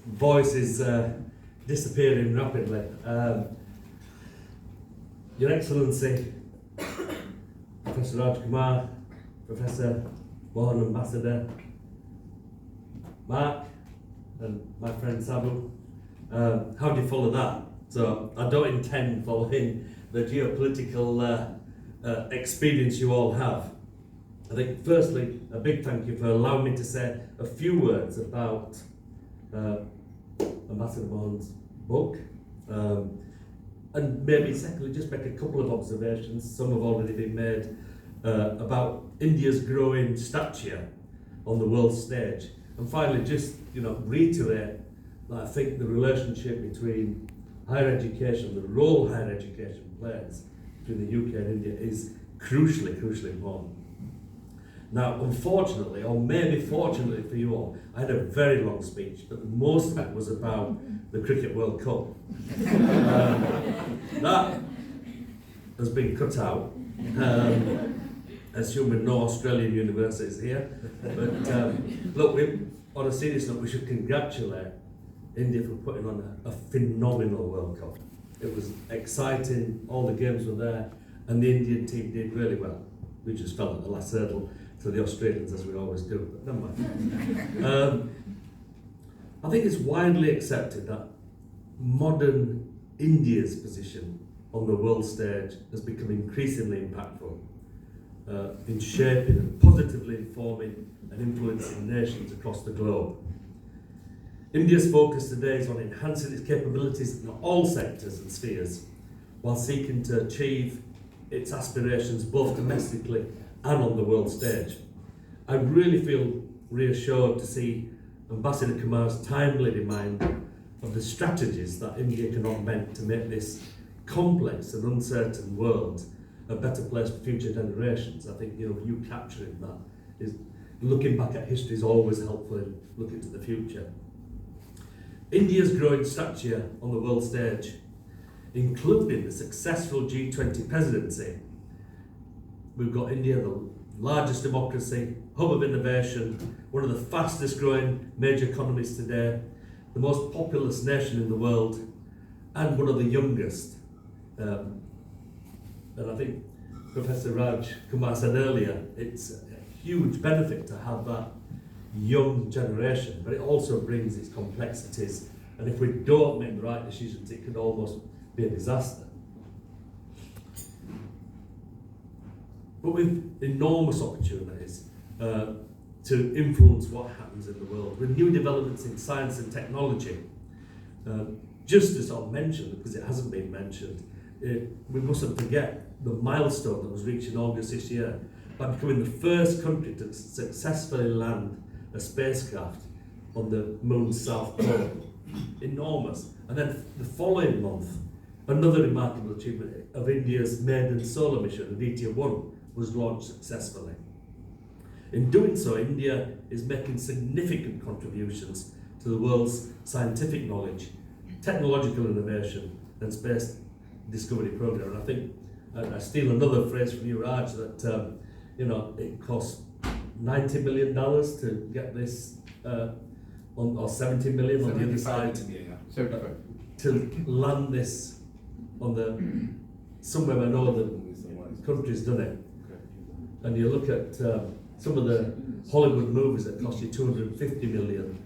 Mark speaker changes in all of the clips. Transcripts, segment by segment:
Speaker 1: voice is disappearing rapidly. Your Excellency, Professor Raj Kumar, Professor Mohan Ambassador, Mark, and my friend Sabu, how do you follow that? So I don't intend following the geopolitical experience you all have. I think firstly, a big thank you for allowing me to say a few words about Ambassador Mohan's book, and maybe secondly just make a couple of observations, some have already been made, about India's growing stature on the world stage, and finally just reiterate that I think the relationship between higher education, the role higher education plays between the UK and India is crucially important. Now, unfortunately, or maybe fortunately for you all, I had a very long speech, but most of it was about the Cricket World Cup. That has been cut out, assuming no Australian universities here. But look, on a serious note, we should congratulate India for putting on a phenomenal World Cup. It was exciting, all the games were there, and the Indian team did really well. We just fell at the last hurdle to the Australians, as we always do, but never mind. I think it's widely accepted that modern India's position on the world stage has become increasingly impactful in shaping and positively informing and influencing nations across the globe. India's focus today is on enhancing its capabilities in all sectors and spheres, while seeking to achieve its aspirations both domestically and on the world stage. I really feel reassured to see Ambassador Kumar's timely reminder of the strategies that India can augment to make this complex and uncertain world a better place for future generations. I think you capturing that is, looking back at history is always helpful in looking to the future. India's growing stature on the world stage, including the successful G20 presidency. We've got India, the largest democracy, hub of innovation, one of the fastest growing major economies today, the most populous nation in the world, and one of the youngest. And I think Professor Raj Kumar said earlier, it's a huge benefit to have that young generation, but it also brings its complexities, and if we don't make the right decisions, it could almost be a disaster. But with enormous opportunities to influence what happens in the world, with new developments in science and technology. Just as I'll mention, because it hasn't been mentioned, we mustn't forget the milestone that was reached in August this year by becoming the first country to successfully land a spacecraft on the moon's south pole. Enormous. And then the following month, another remarkable achievement of India's maiden solar mission, Aditya-1, was launched successfully. In doing so, India is making significant contributions to the world's scientific knowledge, technological innovation, and space discovery program. And I think I steal another phrase from you, Raj, that it costs $90 million to get this, or 70 million on the other side, to land this on the somewhere where no other country's done it. And you look at some of the Hollywood movies that cost you 250 million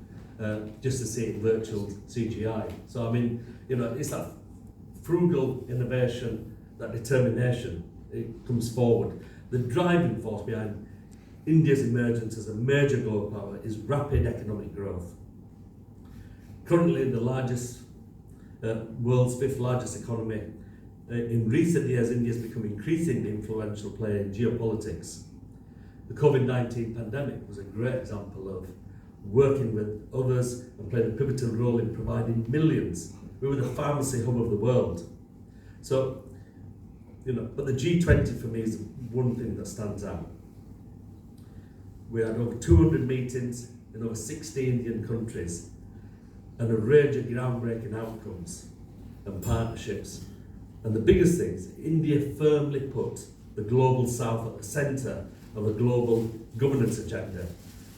Speaker 1: just to see it in virtual CGI. So I mean, it's that frugal innovation, that determination, it comes forward. The driving force behind India's emergence as a major global power is rapid economic growth. Currently the largest, world's fifth largest economy, in recent years India has become increasingly influential player in geopolitics. The COVID-19 pandemic was a great example of working with others and playing a pivotal role in providing millions. We were the pharmacy hub of the world. So, but the G20 for me is one thing that stands out. We had over 200 meetings in over 60 Indian countries and a range of groundbreaking outcomes and partnerships. And the biggest things, India firmly put the global south at the centre of a global governance agenda,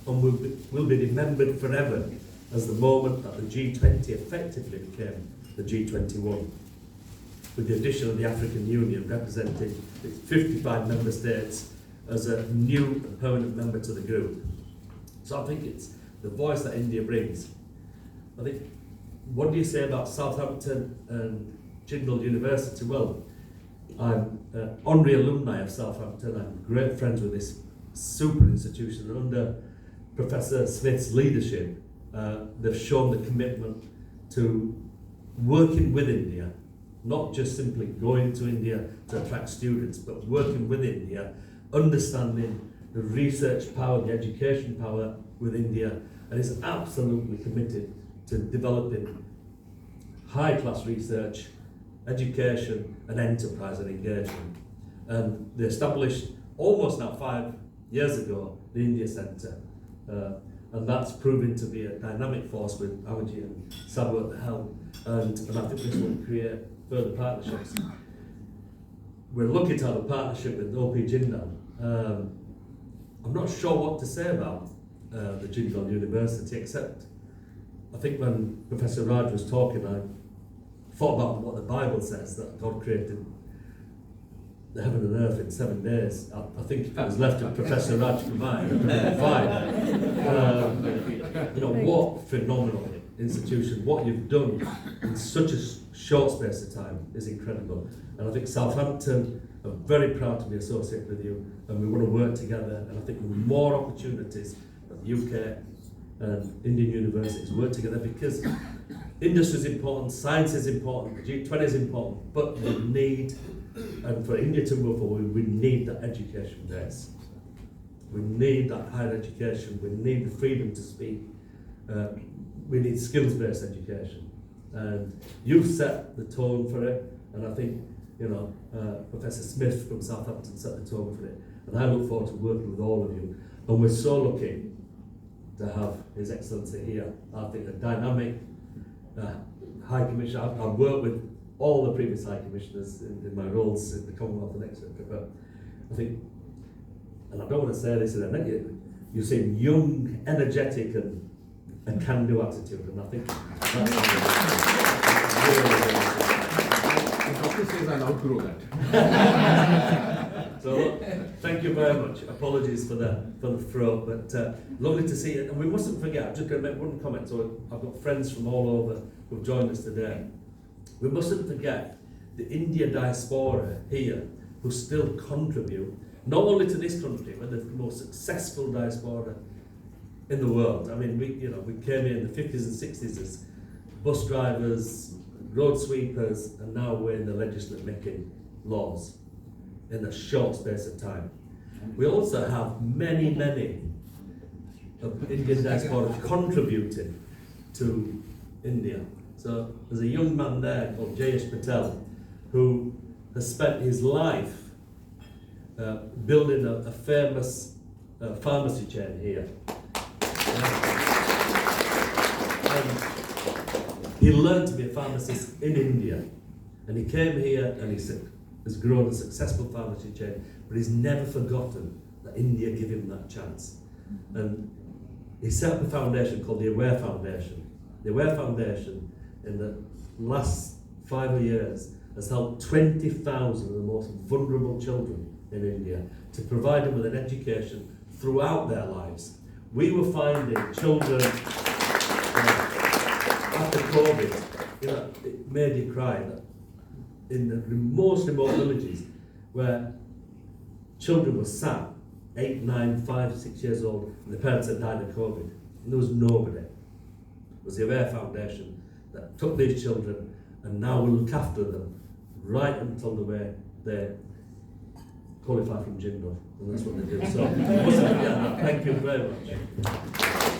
Speaker 1: and will be remembered forever as the moment that the G20 effectively became the G21, with the addition of the African Union representing its 55 member states as a new and permanent member to the group. So I think it's the voice that India brings. I think, what do you say about Southampton and Tyndall University? Well, I'm an honorary alumni of Southampton. I'm great friends with this super institution, and under Professor Smith's leadership, they've shown the commitment to working with India, not just simply going to India to attract students, but working with India, understanding the research power, the education power with India, and is absolutely committed to developing high-class research, education, and enterprise and engagement. And they established almost now 5 years ago the India Centre, and that's proving to be a dynamic force with Amaji and Sabu at the helm, and I think this will create further partnerships. We're lucky to have a partnership with OP Jindal. I'm not sure what to say about the Jindal University, except I think when Professor Raj was talking, I thought about what the Bible says, that God created the heaven and earth in 7 days. I think if it was left to Professor Raj to mine, it would be fine. What phenomenal institution, what you've done in such a short space of time is incredible. And I think Southampton are very proud to be associated with you, and we want to work together, and I think with more opportunities that the UK and Indian universities work together, because industry is important, science is important, the G20 is important, but we need, and for India to move forward, we need that education base. We need that higher education, we need the freedom to speak, we need skills-based education. And you've set the tone for it, and I think, Professor Smith from Southampton set the tone for it, and I look forward to working with all of you. And we're so lucky to have His Excellency here. I think a dynamic High Commissioner. I've worked with all the previous High Commissioners in my roles in the Commonwealth and etc. But I think, and I don't want to say this in a negative, you seem young, energetic, and a can-do attitude, and I think that's really
Speaker 2: the doctor says I'll outgrow that.
Speaker 1: So thank you very much. Apologies for the throw, but lovely to see you. And we mustn't forget, I'm just going to make one comment. So I've got friends from all over who've joined us today. We mustn't forget the India diaspora here who still contribute not only to this country, but the most successful diaspora in the world. I mean, we came here in the 50s and 60s as bus drivers, road sweepers, and now we're in the legislature making laws in a short space of time. We also have many of Indian diaspora contributing to India. So there's a young man there called Patel who has spent his life building a famous pharmacy chain here. And he learned to be a pharmacist in India, and he came here and has grown a successful pharmacy chain, but he's never forgotten that India gave him that chance. And he set up a foundation called the Aware Foundation. The Aware Foundation, in the last 5 years, has helped 20,000 of the most vulnerable children in India to provide them with an education throughout their lives. We were finding children after COVID, it made you cry, that in the most remote villages where children were sat 8, 9, 5, 6 years old, and the parents had died of COVID, and there was nobody. It was the Aware Foundation that took these children and now will look after them right until the way they qualify from Jindal, and that's what they do. So, thank you very much.